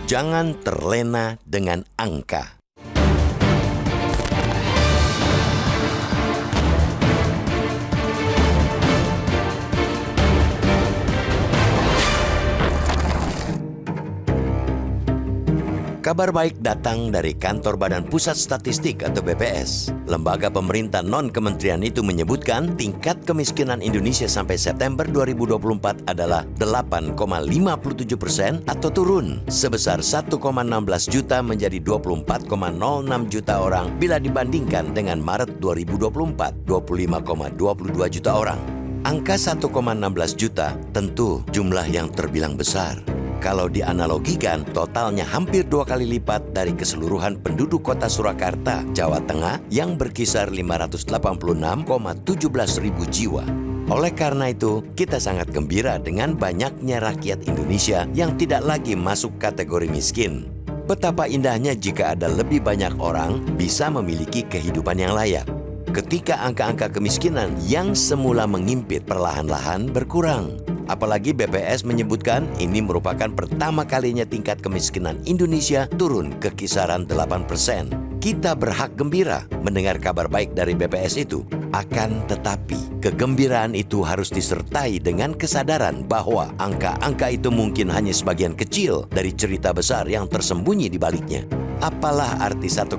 Jangan terlena dengan angka. Kabar baik datang dari Kantor Badan Pusat Statistik atau BPS. Lembaga pemerintah non-kementerian itu menyebutkan tingkat kemiskinan Indonesia sampai September 2024 adalah 8,57% atau turun sebesar 1,16 juta menjadi 24,06 juta orang bila dibandingkan dengan Maret 2024, 25,22 juta orang. Angka 1,16 juta tentu jumlah yang terbilang besar. Kalau dianalogikan, totalnya hampir 2 kali lipat dari keseluruhan penduduk kota Surakarta, Jawa Tengah yang berkisar 586,17 ribu jiwa. Oleh karena itu, kita sangat gembira dengan banyaknya rakyat Indonesia yang tidak lagi masuk kategori miskin. Betapa indahnya jika ada lebih banyak orang bisa memiliki kehidupan yang layak. Ketika angka-angka kemiskinan yang semula mengimpit perlahan-lahan berkurang. Apalagi BPS menyebutkan ini merupakan pertama kalinya tingkat kemiskinan Indonesia turun ke kisaran 8%. Kita berhak gembira mendengar kabar baik dari BPS itu. Akan tetapi, kegembiraan itu harus disertai dengan kesadaran bahwa angka-angka itu mungkin hanya sebagian kecil dari cerita besar yang tersembunyi di baliknya. Apalah arti 1,16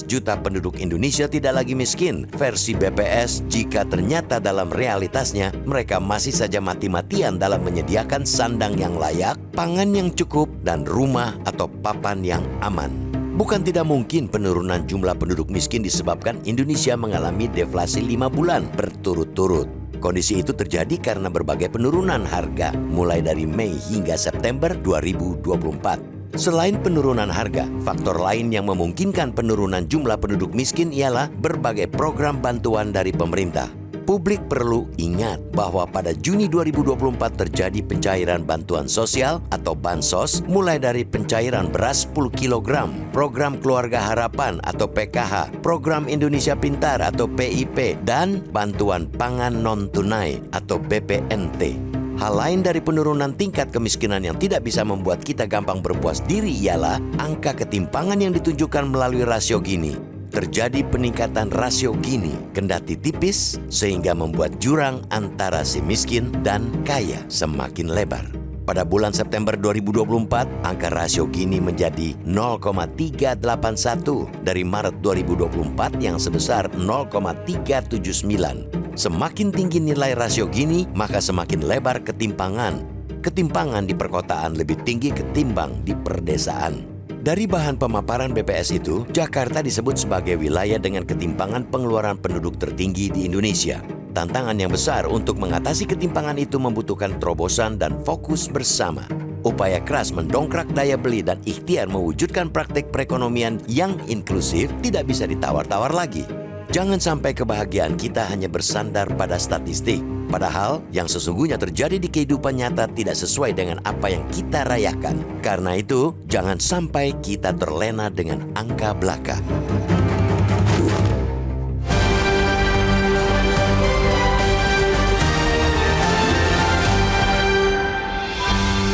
juta penduduk Indonesia tidak lagi miskin versi BPS jika ternyata dalam realitasnya mereka masih saja mati-matian dalam menyediakan sandang yang layak, pangan yang cukup, dan rumah atau papan yang aman. Bukan tidak mungkin penurunan jumlah penduduk miskin disebabkan Indonesia mengalami deflasi 5 bulan berturut-turut. Kondisi itu terjadi karena berbagai penurunan harga mulai dari Mei hingga September 2024. Selain penurunan harga, faktor lain yang memungkinkan penurunan jumlah penduduk miskin ialah berbagai program bantuan dari pemerintah. Publik perlu ingat bahwa pada Juni 2024 terjadi pencairan bantuan sosial atau bansos mulai dari pencairan beras 10 kg, program Keluarga Harapan atau PKH, program Indonesia Pintar atau PIP, dan bantuan pangan non-tunai atau BPNT. Hal lain dari penurunan tingkat kemiskinan yang tidak bisa membuat kita gampang berpuas diri ialah angka ketimpangan yang ditunjukkan melalui rasio Gini. Terjadi peningkatan rasio Gini kendati tipis sehingga membuat jurang antara si miskin dan kaya semakin lebar. Pada bulan September 2024, angka rasio Gini menjadi 0,381 dari Maret 2024 yang sebesar 0,379. Semakin tinggi nilai rasio Gini, maka semakin lebar ketimpangan. Ketimpangan di perkotaan lebih tinggi ketimbang di perdesaan. Dari bahan pemaparan BPS itu, Jakarta disebut sebagai wilayah dengan ketimpangan pengeluaran penduduk tertinggi di Indonesia. Tantangan yang besar untuk mengatasi ketimpangan itu membutuhkan terobosan dan fokus bersama. Upaya keras mendongkrak daya beli dan ikhtiar mewujudkan praktik perekonomian yang inklusif tidak bisa ditawar-tawar lagi. Jangan sampai kebahagiaan kita hanya bersandar pada statistik. Padahal yang sesungguhnya terjadi di kehidupan nyata tidak sesuai dengan apa yang kita rayakan. Karena itu, jangan sampai kita terlena dengan angka belaka.